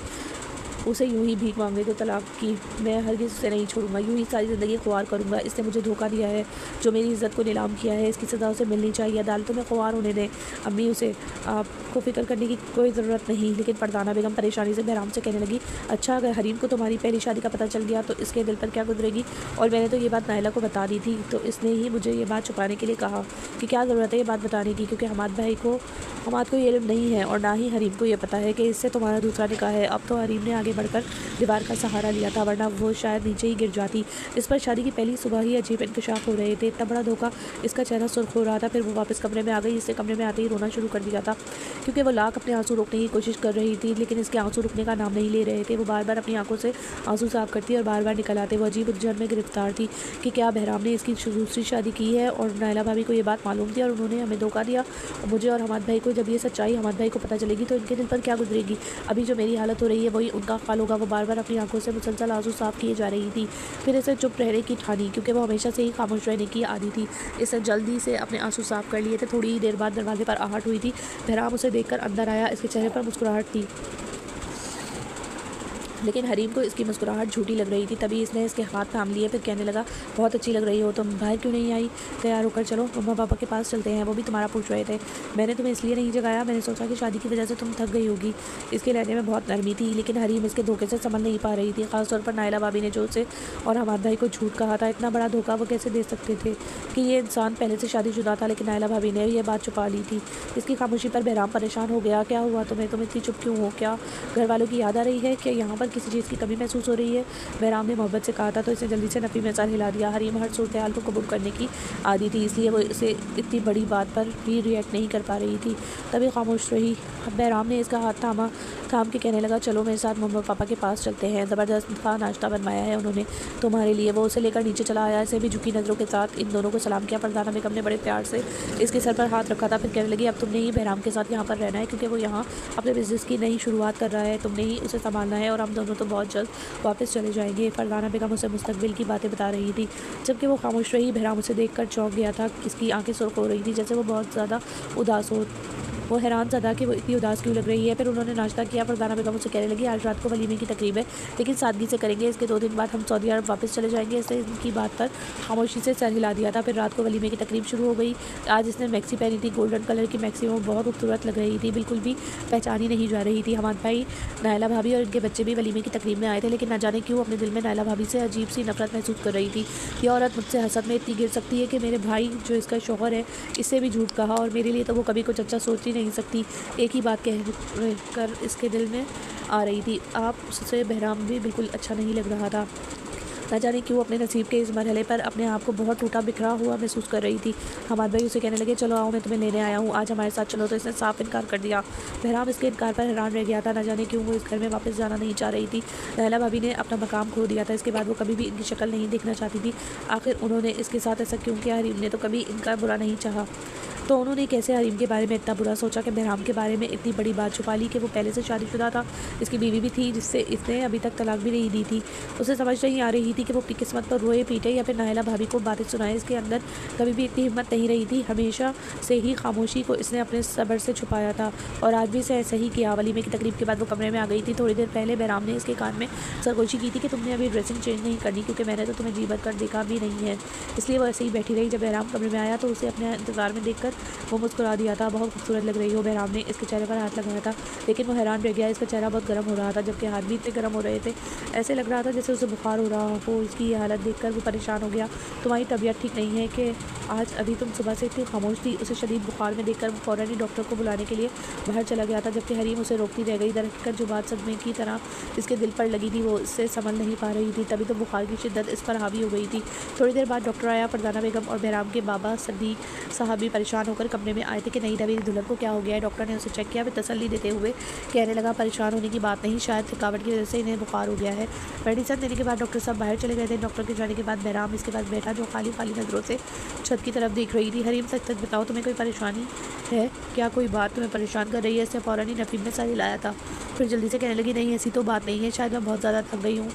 उसे यूं ही भीख मांगे तो तलाक की, मैं हरगिज़ उसे नहीं छोड़ूंगा, यूं ही सारी ज़िंदगी ख्वार करूंगा। इसने मुझे धोखा दिया है, जो मेरी इज़्ज़त को नीलाम किया है, इसकी सज़ा उसे मिलनी चाहिए, अदालतों में ख्वार होने दें। अम्मी, उसे आपको फ़िक्र करने की कोई ज़रूरत नहीं। लेकिन फरजाना बेगम परेशानी से बहराम से कहने लगी, अच्छा अगर हरीम को तुम्हारी पहली शादी का पता चल गया तो इसके दिल पर क्या गुजरेगी? और मैंने तो ये बात नायला को बता दी थी, तो इसने ही मुझे ये बात छुपाने के लिए कहा कि क्या ज़रूरत है ये बात बताने की, क्योंकि हमाद को ये इल्म नहीं है और ना ही हरीम को ये पता है कि इससे तुम्हारा दूसरा निकाह है। अब तो हरीम ने आगे बढ़कर दीवार का सहारा लिया था, वरना वो शायद नीचे ही गिर जाती। इस पर शादी की पहली सुबह ही अजीब इंकशाफ हो रहे थे। इतना बड़ा धोखा, इसका चेहरा सुर्ख हो रहा था। फिर वो वापस कमरे में आ गई। इससे कमरे में आते ही रोना शुरू कर दिया था, क्योंकि वो लाख अपने आंसू रोकने की कोशिश कर रही थी, लेकिन इसके आंसू रुकने का नाम नहीं ले रहे थे। वो बार बार अपनी आंखों से आंसू साफ करती और बार बार निकल आते। वो अजीब उलझन में गिरफ्तार थी कि क्या बहराम ने इसकी दूसरी शादी की है और नायला भाभी को ये बात मालूम थी और उन्होंने हमें धोखा दिया। और मुझे और हमाद भाई को जब ये सच्चाई हमाद भाई को पता चलेगी तो इनके दिल पर क्या गुजरेगी? अभी जो मेरी हालत हो रही है वही उनका हाल होगा। वो बार बार अपनी आंखों से मुसलसल आंसू साफ किए जा रही थी। फिर इसे चुप रहने की ठानी, क्योंकि वो हमेशा से ही खामोश रहने की आदी थी। इसने जल्दी से अपने आंसू साफ कर लिए थे। थोड़ी ही देर बाद दरवाजे पर आहट हुई थी। बहराम उसे देखकर अंदर आया। इसके चेहरे पर मुस्कुराहट थी, लेकिन हरीम को इसकी मुस्कुराहट झूठी लग रही थी। तभी इसने इसके हाथ थाम लिए। फिर कहने लगा, बहुत अच्छी लग रही हो तुम, बाहर क्यों नहीं आई? तैयार होकर चलो, मम्मा पापा के पास चलते हैं, वो भी तुम्हारा पूछ रहे थे। मैंने तुम्हें इसलिए नहीं जगाया, मैंने सोचा कि शादी की वजह से तुम थक गई होगी। इसके लहजे में बहुत नरमी थी, लेकिन हरीम इसके धोखे से समझ नहीं पा रही थी। खासतौर पर नायला भाभी ने जो उसे और हमाद भाई को झूठ कहा था, इतना बड़ा धोखा वो कैसे दे सकते थे कि ये इंसान पहले से शादीशुदा था। लेकिन नायला भाभी ने यह बात छुपा ली थी। इसकी खामोशी पर बहराम परेशान हो गया। क्या हुआ तुम्हें? तुम इतनी चुप क्यों हो? क्या घर वालों की याद आ रही है? क्या यहाँ पर किसी चीज़ की कमी महसूस हो रही है? बहराम ने मोहब्बत से कहा था तो इसे जल्दी से नफ़ी में सर हिला दिया। हरीम हर सूरत हाल को कबूल करने की आदी थी, इसलिए वो इसे इतनी बड़ी बात पर भी रिएक्ट नहीं कर पा रही थी। तभी खामोश रही। बहराम ने इसका हाथ थाम के कहने लगा, चलो मेरे साथ मम्मा पापा के पास चलते हैं, ज़बरदस्त का नाश्ता बनवाया है उन्होंने तुम्हारे लिए। वो उसे लेकर नीचे चला आया। इसे भी झुकी नज़रों के साथ इन दोनों को सलाम किया। फरजाना बेगम ने बड़े प्यार से इसके सर पर हाथ रखा था। फिर कहने लगी, अब तुमने ही बहराम के साथ यहाँ पर रहना है, क्योंकि वो यहाँ अपने बिज़नेस की नई शुरुआत कर रहा है। तुमने ही उसे संभालना है और हम दोनों तो बहुत जल्द वापस चले जाएंगे। फरजाना बेगम उसे मुस्तकबिल की बातें बता रही थी, जबकि वो खामोश रही। बहराम उसे देखकर चौंक गया था। इसकी आंखें सुर्ख हो रही थी, जैसे वो बहुत ज़्यादा उदास हो। वो हैरान सा था कि वो इतनी उदास क्यों लग रही है। फिर उन्होंने नाश्ता किया। फरजाना बेगम उसे कहने लगी, आज रात को वलीमे की तकरीब है, लेकिन सादगी से करेंगे। इसके 2 दिन बाद हम सऊदी अरब वापस चले जाएंगे। इसने इनकी बात पर खामोशी से सर हिला दिया था। फिर रात को वलीमे की तकरीब शुरू हो गई। आज इसने मैक्सी पहनी थी, गोल्डन कलर की मैक्सी। वो बहुत खूबसूरत लग रही थी, बिल्कुल भी पहचानी नहीं जा रही थी। हमाद भाई, नायला भाभी और इनके बच्चे भी वलीमे की तकरीब में आए थे, लेकिन न जाने क्यों अपने दिल में नायला भाभी से अजीब सी नफरत महसूस कर रही थी। ये औरत मुझसे हसद में इतनी गिर सकती है कि मेरे भाई जो इसका शौहर है इससे भी झूठ कहा, और मेरे लिए तो वो कभी कुछ अच्छा सोच ही नहीं सकती। एक ही बात कह कर इसके दिल में आ रही थी। आप उससे बहराम भी बिल्कुल अच्छा नहीं लग रहा था। न जाने क्यों अपने नसीब के इस मरहले पर अपने आप को बहुत टूटा बिखरा हुआ महसूस कर रही थी। हमाद भाई उसे कहने लगे, चलो आओ, मैं तुम्हें लेने आया हूँ, आज हमारे साथ चलो। तो इसने साफ इनकार कर दिया। बहराम इसके इनकार पर हैरान रह गया था। न जाने क्यों वो इस घर में वापस जाना नहीं चाह रही थी। नायला भाभी ने अपना मकाम खो दिया था। इसके बाद वो कभी भी इनकी शक्ल नहीं देखना चाहती थी। आखिर उन्होंने इसके साथ ऐसा क्यों किया? हरीम ने तो कभी इनका बुरा नहीं चाहा, तो उन्होंने कैसे हरीम के बारे में इतना बुरा सोचा कि बहराम के बारे में इतनी बड़ी बात छुपा ली कि वो पहले से शादीशुदा था। इसकी बीवी भी थी, जिससे इसने अभी तक तलाक भी नहीं दी थी। उसे समझ नहीं आ रही थी कि वो अपनी किस्मत पर रोए पीटे या फिर नायला भाभी को बातें सुनाए। इसके अंदर कभी भी इतनी हिम्मत नहीं रही थी। हमेशा से ही खामोशी को इसने अपने सब्र से छुपाया था, और आज भी इसे ऐसा ही किया। वलीमे की तकरीब के बाद वो कमरे में आ गई थी। थोड़ी देर पहले बहराम ने इसके कान में सरगोशी की थी कि तुमने अभी ड्रेसिंग चेंज नहीं करनी, क्योंकि मैंने तो तुम्हें जी भर कर देखा भी नहीं है। इसलिए वो ऐसे ही बैठी रही। जब बहराम कमरे में आया तो उसे अपने इंतजार में देखकर वो मुस्कुरा दिया था। बहुत खूबसूरत लग रही हो। बहराम ने इसके चेहरे पर हाथ लगाया था, लेकिन वो हैरान रह गया। इसका चेहरा बहुत गर्म हो रहा था, जबकि हाथ भी इतने गर्म हो रहे थे, ऐसे लग रहा था जैसे उसे बुखार हो रहा हो। इसकी ये हालत देखकर वो परेशान हो गया। तुम्हारी तबीयत ठीक नहीं है कि आज? अभी तुम सुबह से इतनी खामोश थी। उसे शदीद बुखार में देखकर वो फ़ौरन ही डॉक्टर को बुलाने के लिए बाहर चला गया था, जबकि हरीम उसे रोकती रह गई। दरअसल जो बात सदमे की तरह इसके दिल पर लगी थी वो इससे संभल नहीं पा रही थी। तभी तो बुखार की शिद्दत इस पर हावी हो गई थी। थोड़ी देर बाद डॉक्टर आया। फरजाना बेगम और बहराम के बाबा सदीक साहब भी परेशान होकर कमरे में आए थे कि नहीं मेरी दुल्हन को क्या हो गया है। डॉक्टर ने उसे चेक किया। फिर तसल्ली देते हुए कहने लगा, परेशान होने की बात नहीं, शायद थकावट की वजह से इन्हें बुखार हो गया है। मेडिसिन देने के बाद डॉक्टर साहब बाहर चले गए थे। डॉक्टर के जाने के बाद बहराम इसके पास बैठा, जो खाली खाली नज़रों से छत की तरफ देख रही थी। हरीम, सच सच बताओ, तुम्हें कोई परेशानी है क्या? कोई बात तुम्हें परेशान कर रही है? इसने फ़ौरन ही नफ़ीम ने सर हिलाया था। फिर जल्दी से कहने लगी, नहीं ऐसी तो बात नहीं है, शायद मैं बहुत ज़्यादा थक गई हूँ।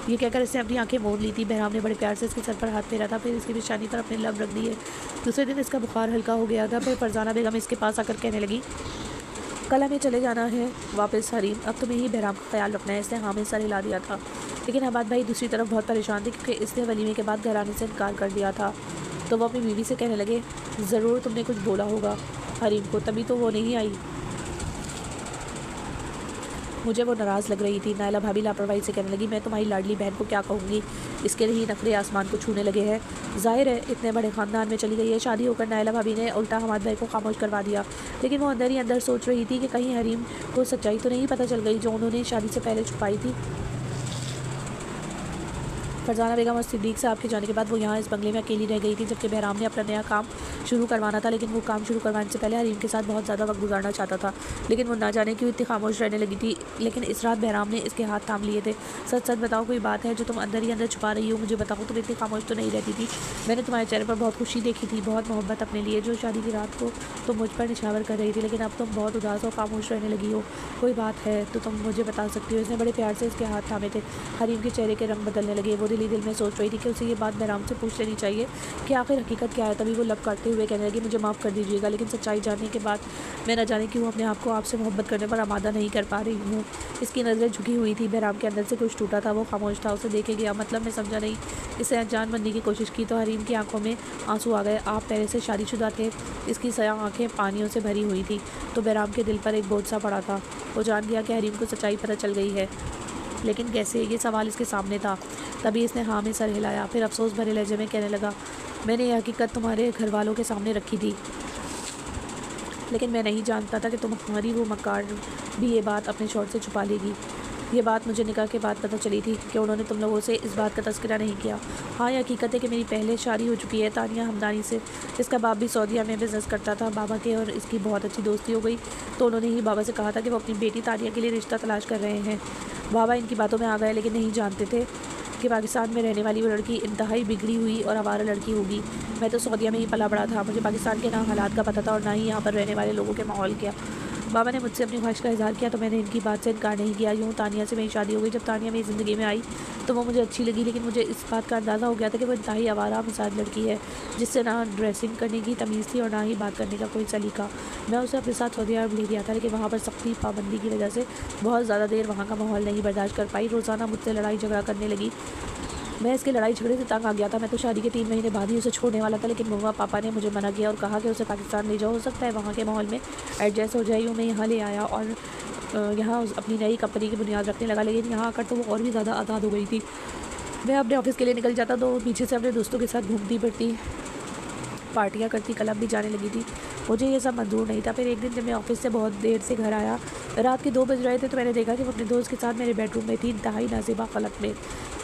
ये कहकर इसने अपनी आंखें मोड़ ली थी। बहराम ने बड़े प्यार से इसके सर पर हाथ फेरा था, फिर इसकी पेशानी पर अपने लब रख दिए। दूसरे दिन इसका बुखार हल्का हो गया था। फिर फरजाना बेगम इसके पास आकर कहने लगी, कल हमें चले जाना है वापस हरीम, अब तुम्हें ही बहराम का ख्याल रखना है। इसने हाँ में सर हिला दिया था। लेकिन हमाद भाई दूसरी तरफ बहुत परेशान थे क्योंकि इसने वलीमे के बाद घर आने से इनकार कर दिया था। तो वो अपनी बीवी से कहने लगे, ज़रूर तुमने कुछ बोला होगा हरीम को, तभी तो वो नहीं आई। मुझे वो नाराज़ लग रही थी। नायला भाभी लापरवाही से कहने लगी, मैं तुम्हारी लाडली बहन को क्या कहूँगी, इसके लिए ही नखरे आसमान को छूने लगे हैं। जाहिर है इतने बड़े ख़ानदान में चली गई है। शादी होकर नायला भाभी ने उल्टा हमाद भाई को खामोश करवा दिया। लेकिन वो अंदर ही अंदर सोच रही थी कि कहीं हरीम को सच्चाई तो नहीं पता चल गई जो उन्होंने शादी से पहले छुपाई थी। फरजाना बेगम और सिद्दीक साहब के जाने के बाद वो यहाँ इस बंगले में अकेली रह गई थी, जबकि बहराम ने अपना नया काम शुरू करवाना था। लेकिन वो काम शुरू करवाने से पहले हरीम के साथ बहुत ज़्यादा वक्त गुजारना चाहता था। लेकिन वो ना जाने क्यों इतनी खामोश रहने लगी थी। लेकिन इस रात बहराम ने इसके हाथ थाम लिए थे। सच सच बताओ, कोई बात है जो तुम अंदर ही अंदर छुपा रही हो? मुझे बताओ, तुम इतनी खामोश तो नहीं रहती थी। मैंने तुम्हारे चेहरे पर बहुत खुशी देखी थी, बहुत मोहब्बत अपने लिए। जो शादी की रात को तुम मुझ पर निछावर कर रही थी, लेकिन अब तुम बहुत उदास और खामोश रहने लगी हो। कोई बात है तो तुम मुझे बता सकती हो। इसने बड़े प्यार से इसके हाथ थामे थे। हरीम के चेहरे के रंग बदलने लगे। वो दिल ही दिल में सोच रही थी कि उसे ये बात बहराम से पूछ लेनी चाहिए कि आखिर हकीकत क्या है। तभी वो लब काटते हुए कहने लगी, मुझे माफ़ कर दीजिएगा, लेकिन सच्चाई जानने के बाद मैं न जाने क्यों अपने आप को आपसे मोहब्बत करने पर आमादा नहीं कर पा रही हूँ। इसकी नज़रें झुकी हुई थी। बहराम के अंदर से कुछ टूटा था। वो खामोश था, उसे देखे गया। मतलब मैं समझा नहीं। इसे अनजान बनने की कोशिश की तो हरीम की आंखों में आंसू आ गए। आप पहले से शादीशुदा थे। इसकी सयाह आंखें पानियों से भरी हुई थी। तो बहराम के दिल पर एक बोझ सा पड़ा था। वो जान गया कि हरीम को सच्चाई पता चल गई है, लेकिन कैसे? ये सवाल इसके सामने था। तभी इसने हाँ में सर हिलाया। फिर अफसोस भरे लहजे में कहने लगा, मैंने ये हकीकत तुम्हारे घर वालों के सामने रखी थी, लेकिन मैं नहीं जानता था कि तुम्हारी वो मकार भी ये बात अपने शौहर से छुपा लेगी। ये बात मुझे निकाह के बाद पता चली थी कि उन्होंने तुम लोगों से इस बात का तज़किरा नहीं किया। हाँ, ये हकीकत है कि मेरी पहले शादी हो चुकी है तानिया हमदानी से। इसका बाप भी सऊदीया में बिज़नेस करता था। बाबा के और इसकी बहुत अच्छी दोस्ती हो गई, तो उन्होंने ही बाबा से कहा था कि वो अपनी बेटी तानिया के लिए रिश्ता तलाश कर रहे हैं। बाबा इनकी बातों में आ गए, लेकिन नहीं जानते थे कि पाकिस्तान में रहने वाली वो लड़की इंतहाई बिगड़ी हुई और आवारा लड़की होगी। मैं तो सऊदीया में ही पला बड़ा था। मुझे पाकिस्तान के ना हालात का पता था और ना ही यहाँ पर रहने वाले लोगों के माहौल का। बाबा ने मुझसे अपनी ख्वाहिश का इज़हार किया तो मैंने इनकी बात से इनकार नहीं किया। यूँ तानिया से मेरी शादी हो गई। जब तानिया मेरी ज़िंदगी में आई तो वो मुझे अच्छी लगी, लेकिन मुझे इस बात का अंदाज़ा हो गया था कि वो इंतहाई आवारा मिजाज लड़की है, जिससे ना ड्रेसिंग करने की तमीज़ थी और ना ही बात करने का कोई सलीका। मैं उसे अपने साथ सऊदी अरब ले गया था, लेकिन वहाँ पर सख्ती पाबंदी की वजह से बहुत ज़्यादा देर वहाँ का माहौल नहीं बर्दाश्त कर पाई। रोज़ाना मुझसे लड़ाई झगड़ा करने लगी। मैं इसके लड़ाई झगड़े से तंग आ गया था। मैं तो शादी के 3 महीने बाद ही उसे छोड़ने वाला था, लेकिन मम्मा पापा ने मुझे मना किया और कहा कि उसे पाकिस्तान ले जाओ, हो सकता है वहाँ के माहौल में एडजस्ट हो जाए। यूँ मैं यहाँ ले आया और यहाँ अपनी नई कंपनी की बुनियाद रखने लगा। लेकिन यहाँ आकर तो वो और भी ज़्यादा आज़ाद हो गई थी। मैं अपने ऑफिस के लिए निकल जाता तो पीछे से अपने दोस्तों के साथ घूमती फिरती, पार्टियाँ करती, क्लब भी जाने लगी थी। मुझे ये सब मंजूर नहीं था। फिर एक दिन जब मैं ऑफिस से बहुत देर से घर आया, रात के 2 बज रहे थे, तो मैंने देखा कि वो अपने दोस्त के साथ मेरे बेडरूम में थी, इंतहाई नाज़िबा हालत में।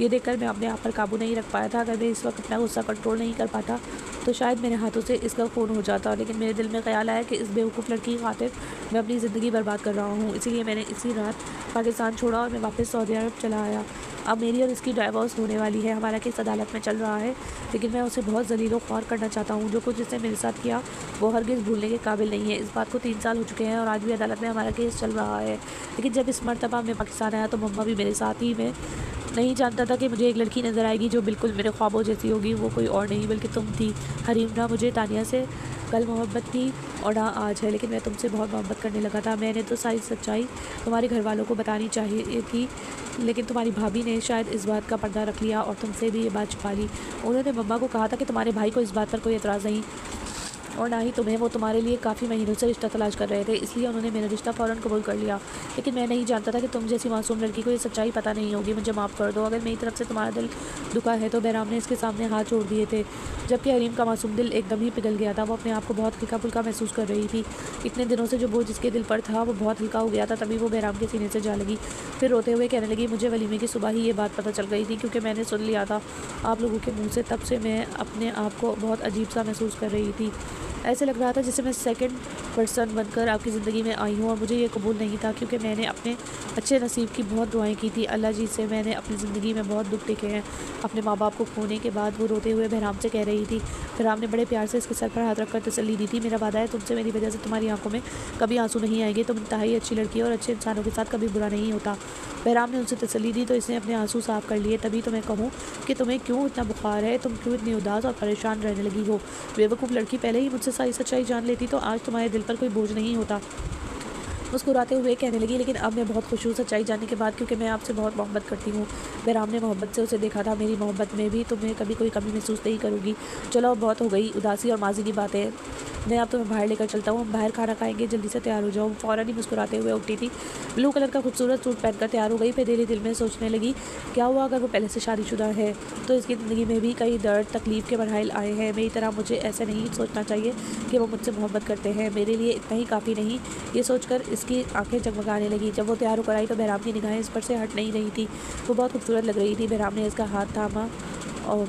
ये देखकर मैं अपने आप पर काबू नहीं रख पाया था। अगर मैं इस वक्त अपना गुस्सा कंट्रोल नहीं कर पाता तो शायद मेरे हाथों से इसका खून हो जाता। लेकिन मेरे दिल में ख्याल आया कि इस बेवकूफ़ लड़की की खातिर मैं अपनी ज़िंदगी बर्बाद कर रहा हूँ। इसीलिए मैंने इसी रात पाकिस्तान छोड़ा और मैं वापस सऊदी अरब चला आया। अब मेरी और इसकी डाइवोर्स होने वाली है। हमारा केस अदालत में चल रहा है, लेकिन मैं उसे बहुत ज़लील ख्वार करना चाहता हूँ। जो कुछ इसने मेरे साथ किया वो हरगिज़ भूलने के काबिल नहीं है। इस बात को 3 साल हो चुके हैं और आज भी अदालत में हमारा केस चल रहा है। लेकिन जब इस मरतबा मैं पाकिस्तान आया तो मम्मा भी मेरे साथ ही। मैं नहीं जानता था कि मुझे एक लड़की नज़र आएगी जो बिल्कुल मेरे ख्वाबों जैसी होगी। वो कोई और नहीं बल्कि तुम थी हरीम। ना मुझे तानिया से कल मोहब्बत थी और ना आज है, लेकिन मैं तुमसे बहुत मोहब्बत करने लगा था। मैंने तो सारी सच्चाई तुम्हारे घर वालों को बतानी चाहिए थी, लेकिन तुम्हारी भाभी ने शायद इस बात का पर्दा रख लिया और तुमसे भी ये बात छुपा ली। उन्होंने मम्मा को कहा था कि तुम्हारे भाई को इस बात पर कोई एतराज़ नहीं और ना ही तुम्हें। वो तुम्हारे लिए काफ़ी महीनों से रिश्ता तलाश कर रहे थे, इसलिए उन्होंने मेरा रिश्ता फ़ौरन कबूल कर लिया। लेकिन मैं नहीं जानता था कि तुम जैसी मासूम लड़की को ये सच्चाई पता नहीं होगी। मुझे माफ़ कर दो अगर मेरी तरफ से तुम्हारा दिल दुखा है। तो बहराम ने इसके सामने हाथ जोड़ दिए थे, जबकि हरीम का मासूम दिल एकदम ही पिघल गया था। वो अपने आप को बहुत हल्का फुल्का महसूस कर रही थी। इतने दिनों से जो बोझ जिसके दिल पर था वो बहुत हल्का हो गया था। तभी वो बहराम के सीने से जा लगी। फिर रोते हुए कहने लगी, मुझे वलीमे की सुबह ही ये बात पता चल गई थी, क्योंकि मैंने सुन लिया था आप लोगों के मुँह से। तब से मैं अपने आप को बहुत अजीब सा महसूस कर रही थी। ऐसे लग रहा था जैसे मैं सेकंड पर्सन बनकर आपकी ज़िंदगी में आई हूँ और मुझे ये कबूल नहीं था, क्योंकि मैंने अपने अच्छे नसीब की बहुत दुआएं की थी। अल्लाह जी से मैंने अपनी ज़िंदगी में बहुत दुख देखे हैं। अपने माँ बाप को खोने के बाद वो रोते हुए बहराम से कह रही थी। बहराम ने बड़े प्यार से इसके सर पर हाथ रखकर तसल्ली दी थी। मेरा वादा है तुमसे, मेरी वजह से तुम्हारी आंखों में कभी आंसू नहीं आएंगे। तुम इंतहाई अच्छी लड़की और अच्छे इंसानों के साथ कभी बुरा नहीं होता। बहराम ने उनसे तसल्ली दी तो इसने अपने आंसू साफ कर लिए। तभी तो मैं कहूँ कि तुम्हें क्यों इतना बुखार है, तुम क्यों इतनी उदास और परेशान रहने लगी हो। बेवकूफ़ लड़की, पहले ही मुझसे सारी सच्चाई जान लेती तो आज तुम्हारे दिल पर कोई बोझ नहीं होता। मुस्कुराते हुए कहने लगी, लेकिन अब मैं बहुत खुश हूँ सच्चाई जानने के बाद, क्योंकि मैं आपसे बहुत मोहब्बत करती हूँ। बहराम ने मोहब्बत से उसे देखा था। मेरी मोहब्बत में भी तुम्हें कभी कोई कमी महसूस नहीं करूँगी। चलो अब बहुत हो गई उदासी और माजी की बातें, मैं अब तुम्हें बाहर लेकर चलता हूँ, हम बाहर खाना खाएंगे, जल्दी से तैयार हो जाओ। फ़ौरन ही मुस्कुराते हुए उठी थी। ब्लू कलर का खूबसूरत सूट पहनकर तैयार हो गई। फिर दिल में सोचने लगी, क्या हुआ अगर वो पहले से शादीशुदा है तो इसकी ज़िंदगी में भी कई दर्द तकलीफ़ के मरहल आए हैं। मेरी तरह मुझे ऐसे नहीं सोचना चाहिए कि वो मुझसे मोहब्बत करते हैं, मेरे लिए इतना ही काफ़ी नहीं। ये सोचकर इसकी आंखें जगमगाने लगी। जब वो तैयार होकर आई तो बहराम की निगाहें इस पर से हट नहीं रही थी। वो बहुत खूबसूरत लग रही थी। बहराम ने इसका हाथ थामा और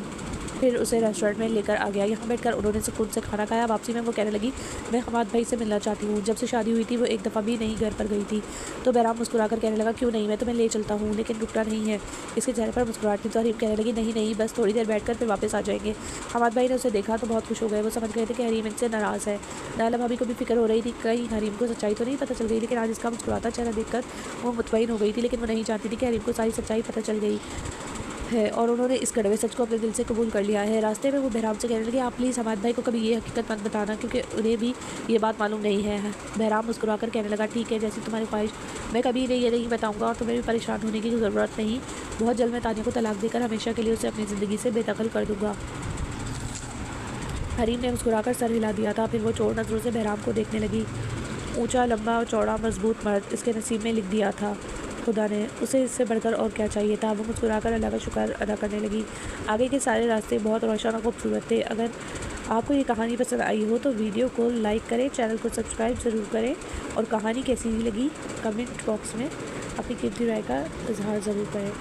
फिर उसे रेस्टोरेंट में लेकर आ गया। यहाँ बैठकर उन्होंने सुकून से खाना खाया। वापसी में वो कहने लगी, मैं हमाद भाई से मिलना चाहती हूँ। जब से शादी हुई थी वो एक दफ़ा भी नहीं घर पर गई थी। तो बहराम मुस्कुराकर कहने लगा, क्यों नहीं, मैं तुम्हें ले चलता हूँ। लेकिन रुकना नहीं है। इसके चेहरे पर मुस्कुराहट थी तो हरीम कहने लगी, नहीं नहीं, बस थोड़ी देर बैठकर फिर वापस आ जाएंगे। हमाद भाई ने उसे देखा तो बहुत खुश हो गए। वो समझ गए थे कि हरीम इनसे नाराज़ है। नायला भाभी को भी फिक्र हो रही थी कहीं हरीम को सच्चाई तो नहीं पता चल गई, लेकिन आज इसका मुस्कुराता चेहरा देखकर वो मुतमईन हो गई थी। लेकिन वो नहीं चाहती थी कि हरीम को सारी सच्चाई पता चल गई है और उन्होंने इस कड़वे सच को अपने दिल से कबूल कर लिया है। रास्ते में वो बहराम से कहने लगे, आप प्लीज़ हमारे भाई को कभी ये हकीकत मत बताना, क्योंकि उन्हें भी ये बात मालूम नहीं है। बहराम मुस्कुराकर कहने लगा, ठीक है, जैसी तुम्हारी ख्वाहिश, मैं कभी इन्हें ये नहीं बताऊंगा और तुम्हें भी परेशान होने की ज़रूरत नहीं। बहुत जल्द मैं तानिया को तलाक देकर हमेशा के लिए उसे अपनी ज़िंदगी से बेदखल कर दूँगा। हरीम ने मुस्कुराकर सर हिला दिया था। फिर वो चोर नज़रों से बहराम को देखने लगी। ऊंचा, लंबा, चौड़ा, मजबूत मर्द इसके नसीब में लिख दिया था खुदा ने। उसे इससे बढ़कर और क्या चाहिए था। वो मुस्कुराकर अल्लाह का शुक्र अदा करने लगी। आगे के सारे रास्ते बहुत रोशन और खूबसूरत थे। अगर आपको ये कहानी पसंद आई हो तो वीडियो को लाइक करें, चैनल को सब्सक्राइब ज़रूर करें और कहानी कैसी लगी कमेंट बॉक्स में अपनी कीमती राय का इजहार ज़रूर करें।